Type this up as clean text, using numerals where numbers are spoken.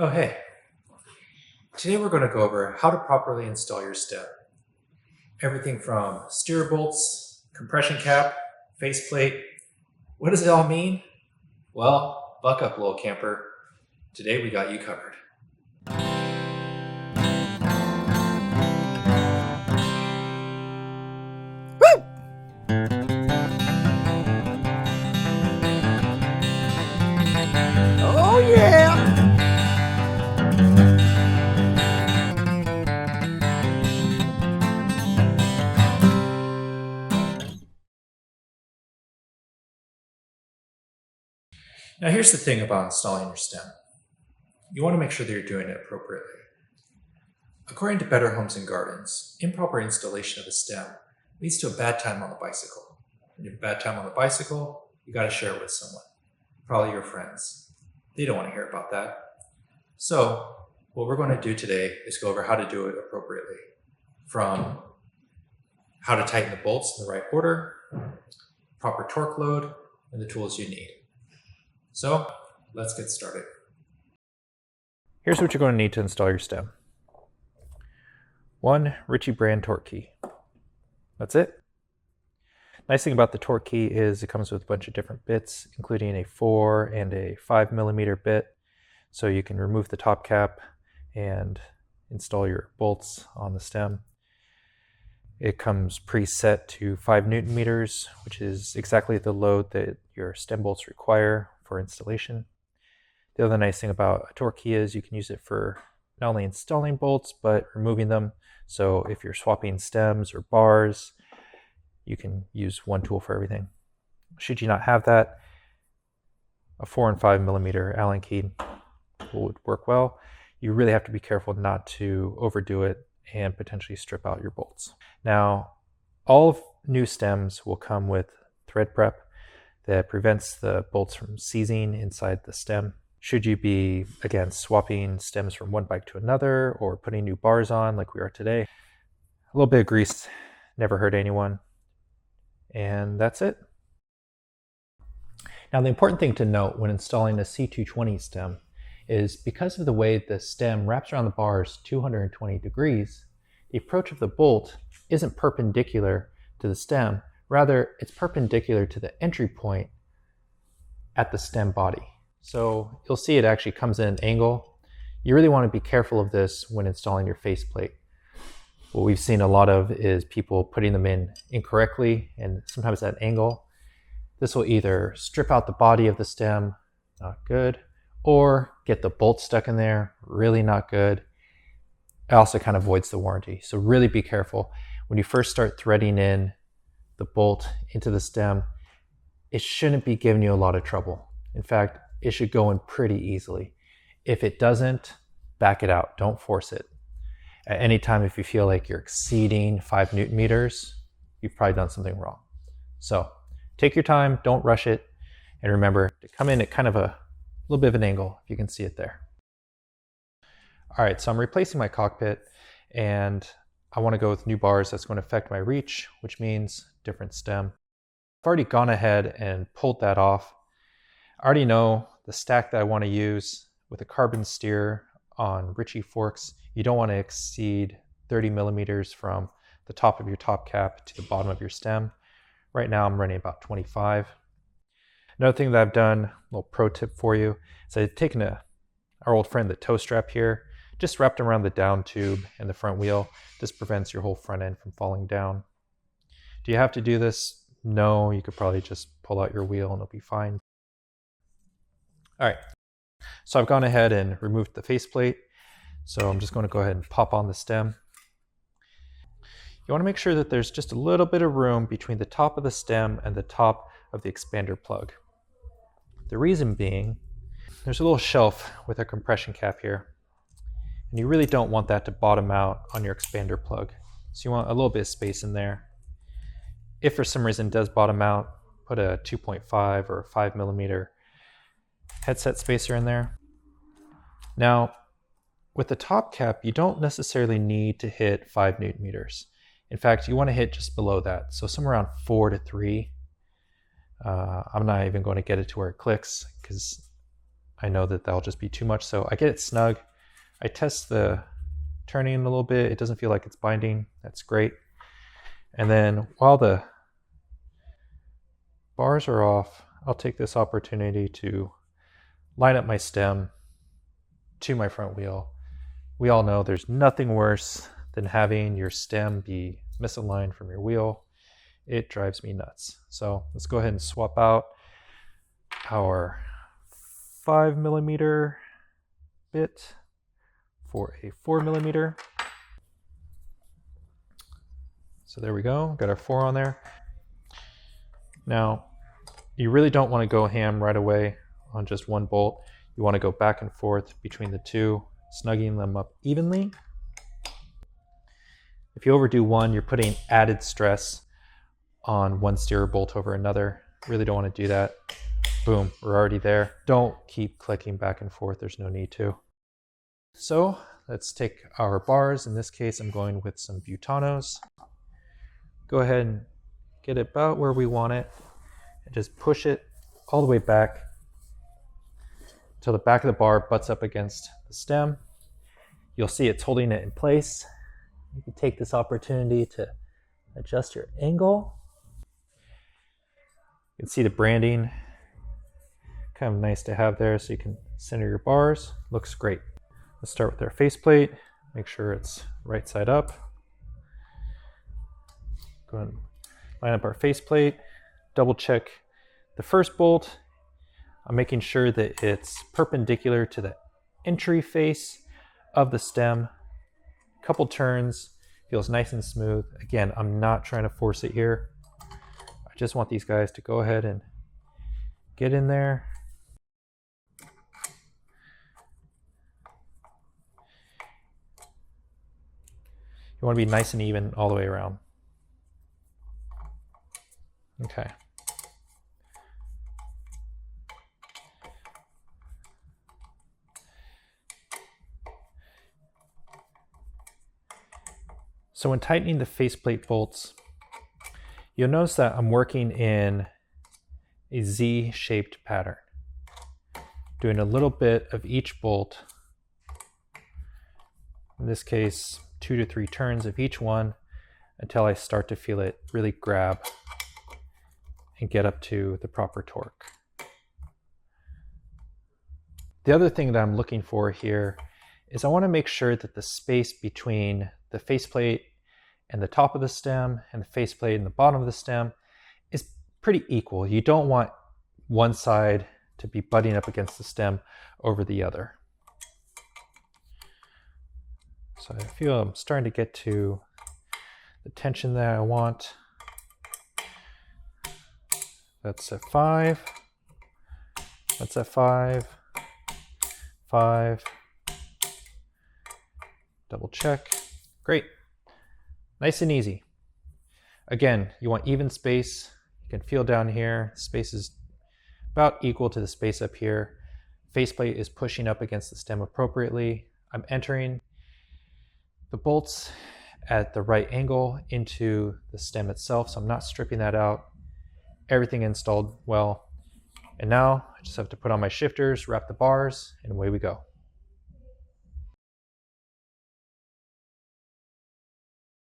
Oh, hey. Today we're going to go over how to properly install your stem. Everything from steer bolts, compression cap, faceplate. What does it all mean? Well, buck up, little camper. Today we got you covered. Oh yeah! Now here's the thing about installing your stem. You want to make sure that you're doing it appropriately. According to Better Homes and Gardens, improper installation of a stem leads to a bad time on the bicycle. When you have a bad time on the bicycle, you got to share it with someone, probably your friends. They don't want to hear about that. So what we're going to do today is go over how to do it appropriately, from how to tighten the bolts in the right order, proper torque load, and the tools you need. So let's get started. Here's what you're going to need to install your stem. 1 Ritchey brand TorqKey. That's it. Nice thing about the TorqKey is it comes with a bunch of different bits, including a 4 and a 5 millimeter bit. So you can remove the top cap and install your bolts on the stem. It comes preset to 5 Newton meters, which is exactly the load that your stem bolts require for installation. The other nice thing about a TorqKey is you can use it for not only installing bolts, but removing them. So if you're swapping stems or bars, you can use one tool for everything. Should you not have that, a 4 and 5 millimeter Allen key would work well. You really have to be careful not to overdo it and potentially strip out your bolts. Now, all new stems will come with thread prep that prevents the bolts from seizing inside the stem. Should you be, again, swapping stems from one bike to another or putting new bars on like we are today, a little bit of grease never hurt anyone. And that's it. Now, the important thing to note when installing a C220 stem is because of the way the stem wraps around the bars 220 degrees, the approach of the bolt isn't perpendicular to the stem. Rather, it's perpendicular to the entry point at the stem body. So you'll see it actually comes in an angle. You really want to be careful of this when installing your faceplate. What we've seen a lot of is people putting them in incorrectly and sometimes at an angle. This will either strip out the body of the stem, not good, or get the bolt stuck in there, really not good. It also kind of voids the warranty. So really be careful. When you first start threading in the bolt into the stem, it shouldn't be giving you a lot of trouble. In fact, it should go in pretty easily. If it doesn't, back it out. Don't force it. At any time, if you feel like you're exceeding 5 Newton meters, you've probably done something wrong. So take your time, don't rush it, and remember to come in at kind of a little bit of an angle, if you can see it there. All right, so I'm replacing my cockpit, and I want to go with new bars. That's going to affect my reach, which means different stem. I've already gone ahead and pulled that off. I already know the stack that I want to use with a carbon steer on Ritchey forks. You don't want to exceed 30 millimeters from the top of your top cap to the bottom of your stem. Right now I'm running about 25. Another thing that I've done, a little pro tip for you, is I've taken our old friend, the toe strap here, just wrapped around the down tube and the front wheel. This prevents your whole front end from falling down. Do you have to do this? No, you could probably just pull out your wheel and it'll be fine. All right, so I've gone ahead and removed the faceplate. So I'm just going to go ahead and pop on the stem. You want to make sure that there's just a little bit of room between the top of the stem and the top of the expander plug. The reason being, there's a little shelf with a compression cap here, and you really don't want that to bottom out on your expander plug. So you want a little bit of space in there. If for some reason it does bottom out, put a 2.5 or a 5 millimeter headset spacer in there. Now, with the top cap, you don't necessarily need to hit 5 Newton meters. In fact, you want to hit just below that. So somewhere around 4 to 3. I'm not even going to get it to where it clicks because I know that that'll just be too much. So I get it snug. I test the turning a little bit. It doesn't feel like it's binding. That's great. And then while the bars are off, I'll take this opportunity to line up my stem to my front wheel. We all know there's nothing worse than having your stem be misaligned from your wheel. It drives me nuts. So let's go ahead and swap out our 5mm bit for a 4mm. So there we go, got our 4 on there. Now, you really don't want to go ham right away on just one bolt. You want to go back and forth between the two, snugging them up evenly. If you overdo one, you're putting added stress on one steerer bolt over another. Really don't want to do that. Boom, we're already there. Don't keep clicking back and forth, there's no need to. So let's take our bars. In this case, I'm going with some butanos. Go ahead and get it about where we want it and just push it all the way back until the back of the bar butts up against the stem. You'll see it's holding it in place. You can take this opportunity to adjust your angle. You can see the branding, kind of nice to have there so you can center your bars. Looks great. Let's start with our faceplate. Make sure it's right side up. Go ahead and line up our faceplate. Double check the first bolt. I'm making sure that it's perpendicular to the entry face of the stem. Couple turns, feels nice and smooth. Again, I'm not trying to force it here. I just want these guys to go ahead and get in there. You want to be nice and even all the way around. Okay. So when tightening the faceplate bolts, you'll notice that I'm working in a Z-shaped pattern, doing a little bit of each bolt. In this case, 2 to 3 turns of each one until I start to feel it really grab and get up to the proper torque. The other thing that I'm looking for here is I want to make sure that the space between the faceplate and the top of the stem and the faceplate and the bottom of the stem is pretty equal. You don't want one side to be butting up against the stem over the other. So I feel I'm starting to get to the tension that I want. That's at 5. That's at 5. 5. Double check. Great. Nice and easy. Again, you want even space. You can feel down here, space is about equal to the space up here. Faceplate is pushing up against the stem appropriately. I'm entering the bolts at the right angle into the stem itself, so I'm not stripping that out. Everything installed well. And now I just have to put on my shifters, wrap the bars, and away we go.